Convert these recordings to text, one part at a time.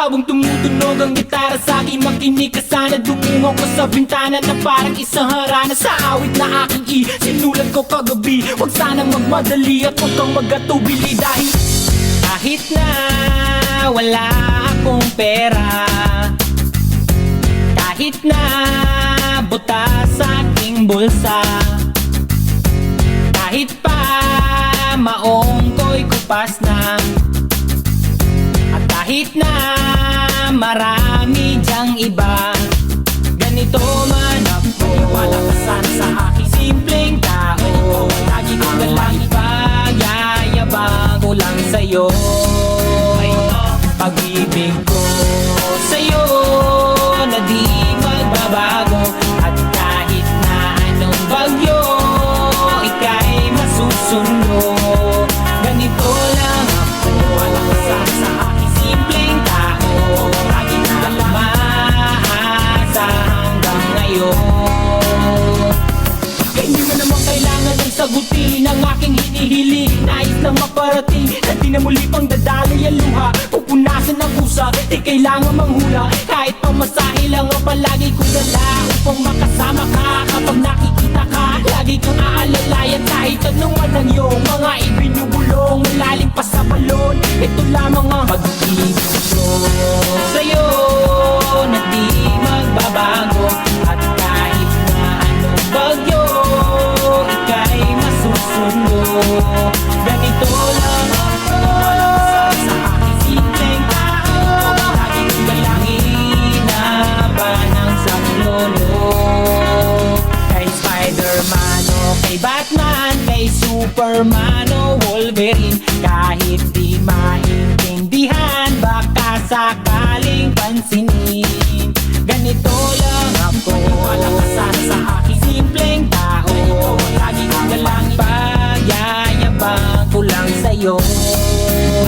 Habang tumutunog ang gitara sa aking makinig ka sana. Dumungo ko sa bintana na parang isang harana. Sa awit na aking sinulat ko kagabi. Huwag sanang magmadali at huwag kang magatubili. Dahil kahit na wala akong pera, kahit na butas sa aking bulsa, kahit pa maong ko'y kupas na, at kahit na marami dyang iba, ganito man ako, wala ka sana sa aking simpleng tao. Lagi kong galang ipag-yayabang ko lang sa'yo. Pag-ibig ko sa'yo na di magbabago, at kahit na anong bagyo ika'y masusundo. Ganito lang ako, walang kasama sa aking simpleng tao. Lagi na umaasa hanggang ngayon. Kaya hindi mo naman kailangan ng sagutin ang aking hinihiling. Nais lang maparating na di na muli pang dadaloy ang luha. Pupunasan ng kusa, di kailangan manghula. Kahit pamasahe lang ang palagi kong dala upang makasama ka. Kapag nakikita ka, lagi kang aalalayan. Kahit anuman ang iyong mga ibinubulong, malalim pa sa balon, ito lamang ang pag-ibig ko sa'yo na di magbabago. At kahit na anong bagyo ika'y masusundo. Ganito lang ako, walang kasama sa aking simpleng tao. Lagi kong galangin na ba ng saklolo. Kay Spider-Man o kay Batman, kay Superman o Wolverine, kahit di maintindihan, baka sakaling pansinin. Ganito lang ako, walang kasama sa aking simpleng tao. Lagi kong galangin pag-yayabang ko lang sa'yo.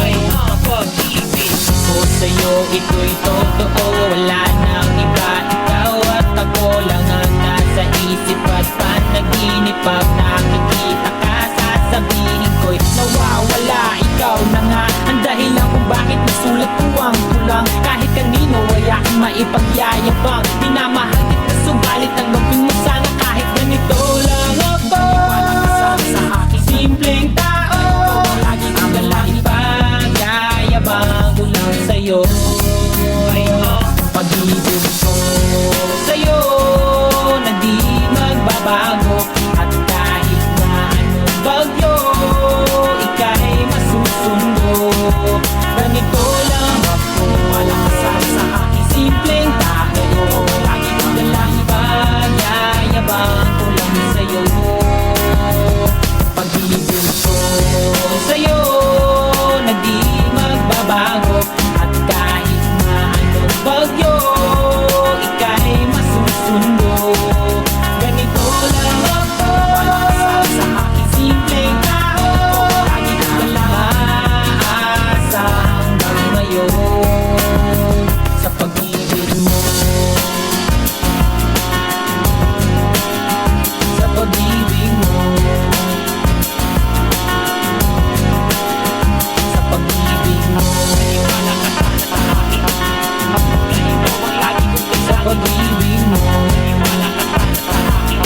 Ay, pag-ibig ko sa'yo, ito'y totoo. Wala nang iba, ikaw at ako lang ang nasa isip at panaginip. Pag nakikita ka, sasabihin ko'y nawawala. Ikaw na nga ang dahilan kung bakit nasulat ko ang kulang. Kahit kanino ay aking maipagyayabang. Minamahal kita subalit ang gawin mo sana kahit ganito lang ako. Walang kasama sa aking simpleng tao. Lagi kang galangin pag-yayabang ko lang sa'yo. Pag-ibig ko sa'yo na di magbabago. At kahit na anong bagyo ika'y masusundo. Ganito lang ako, walang kasama sa aking simpleng tao. Lagi kang galangin pag-yayabang ko lang sa'yo. Pag-ibig ko sa'yo na di magbabago. At kahit na anong bagyo ika'y masusundo. Ganito lang ako, walang kasama sa aking simpleng tao. Lagi kang galangin aasa hanggang ngayon. Sa pag-ibig mo, sa pag-ibig mo, sa pag-ibig mo. Wala ka sana sa akin, ganito ang lagi kong sa pag-ibig mo. Wala ka sana sa akin,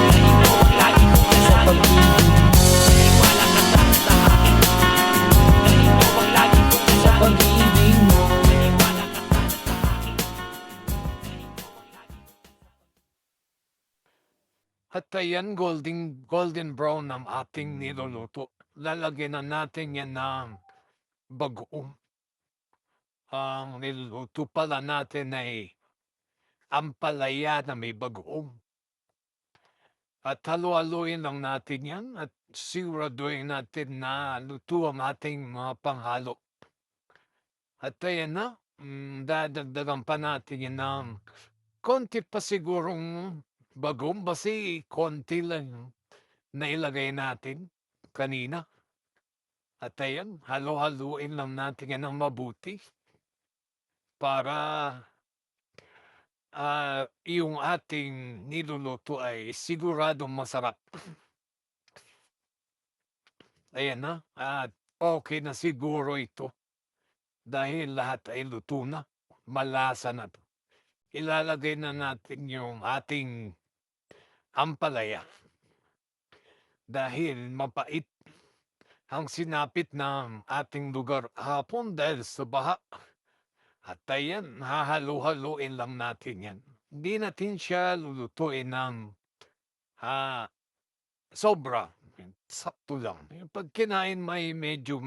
ganito ang lagi kong sa pag-ibig mo. Wala ka sana sa akin, ganito ang lagi kong sa pag-ibig mo. Wala ka sana sa akin, ganito ang lagi. At ayan, golden brown ang ating niluluto. Lalagyan na natin yan ng bagoong. Ang niluluto pala natin ay ampalaya na may bagoong. At halu-haluin lang natin yan at siguraduhin natin na luto ang ating mga panghalo. At ayan na, dadagdagan pa natin yan ng konti pa sigurong bagoong kasi konti lang yung nailagay natin kanina. At ayan, halo-haluin lang natin yan ng mabuti para yung ating niluluto ay siguradong masarap. Ayan na, at okay na siguro ito. dahil lahat ay luto na, malasa na 'to. Ilalagay na natin yung ating ampalaya dahil mapait ang sinapit ng ating lugar hapon dahil sa baha. At ayan, hahalu-haluin lang natin 'yan. Hindi natin siya lulutuin ng, ah, sobra, sakto lang. Yung 'pag kinain may medyo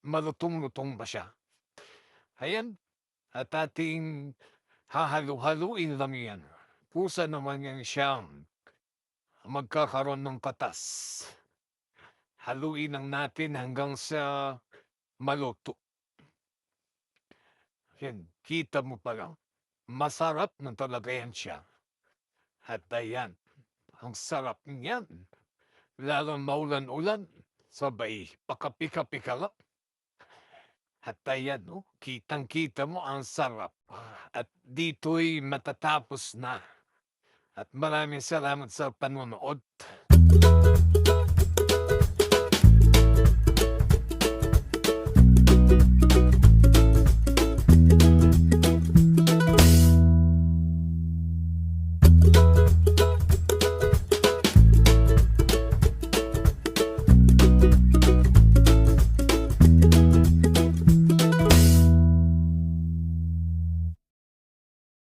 malutong-lutong pa siya. Ayan, at ating hahalu-haluin lang 'yan. Kusa naman 'yan siyang magkakaroon ng katas. Haluin lang natin hanggang sa maluto. Yan, kita mo pa lang, masarap na talaga yan siya. At ayan, ang sarap niyan. Lalong maulan-ulan, sabay pakapi-kapi ka lang. At ayan, oh, kitang-kita mo ang sarap. At dito'y matatapos na. At maraming salamat sa panonood.